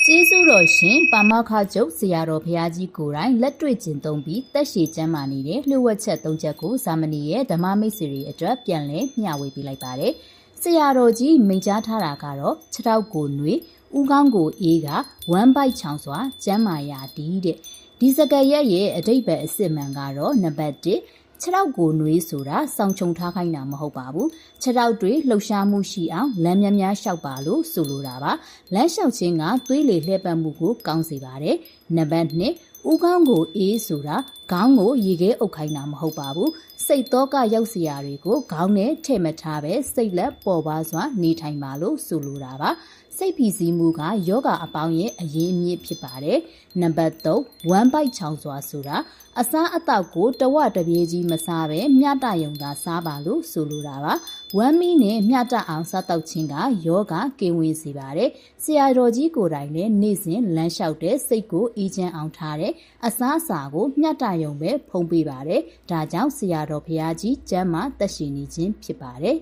ကျေးဇူးတော်ရှင်ပါမောက္ခချုပ်ဆရာတော်ဘုရားကြီးကိုယ်တိုင်လက်တွေ့ကျင့်သုံးပြီးတက်ရှည်ကျမ်းမာနေတဲ့လှုပ်ဝက်ချက်၃ချက်ကိုဇာမဏီရဲ့ဓမ္မမိတ်ဆွေတွေအတွက်ပြန်လည်မျှဝေပေးလိုက်ပါတယ်။ဆရာတော်ကြီးမိန့်ကြားထားတာကတော့ခြေထောက်ကိုနှွေဦးခေါင်းကိုအေးကဝမ်းပိုက်ချောင်စွာကျမ်းမာရာဒီတဲ့ဒီစကားရဲ့အဓိပ္ပာယ်အစစ်မှန်ကတော့နံပါတ်1ခြေထောက်ကိုနှွေးဆိုတာစောင့်ချုံထားခိုင်းတာမဟုတ်ပါဘူးခြေထောက်တွေလှုပ်ရှားမှုရှိအောင်လမ်းများများလျှောက်ပါလို့ဆိုလိုတာပါလမ်းလျှောက်ခြင်းကသွေးလေလှည့်ပတ်မှုကိုကောင်းစေပါတယ်နံပါတ်2ဦးခေါင်းကိုအေးဆိုတာခေါင်းကိုရေခဲအုပ်ခိုင်းတာမဟုတ်ပါဘူးစိတ်တော့ကရောက်စရာတွေကိုခေါင်းနဲ့ထည့်မထားပဲစိတ်လက်ပေါ်ပါစွာနေထိုင်ပါလို့ဆိုလိုတာပါစိတ်ဖိစီးမှုကယောဂအပေါင်းရဲ့အရင်းအမြစ်ဖြစ်ပါတယ်နံပါတ်3ဝမ်းပိုက်ချောင်စွာဆိုတာအစားအသောက်ကိုတဝတပြေးကြီးမစားပဲမျှတယုံသာစားပါလို့ဆိုလိုတာပါဝမ်းမီးနဲ့မျှတအောင်စားတောက်ခြင်းကယောဂကင်းဝေးစေပါတယ်ဆရာတော်ကြီးကိုယ်တိုင်လည်းနေ့စဉ်လမ်းလျှောက်တဲ့စိတ်ကိုအေးချမ်းအောင်ထားတဲ့အစားအစာကိုမျှတယုံပဲဖုံးပေးပါတယ်ဒါကြောင့်ဆရာတော်ဘုရားကြီးကျမ်းမာသက်ရှင်နေခြင်းဖြစ်ပါတယ်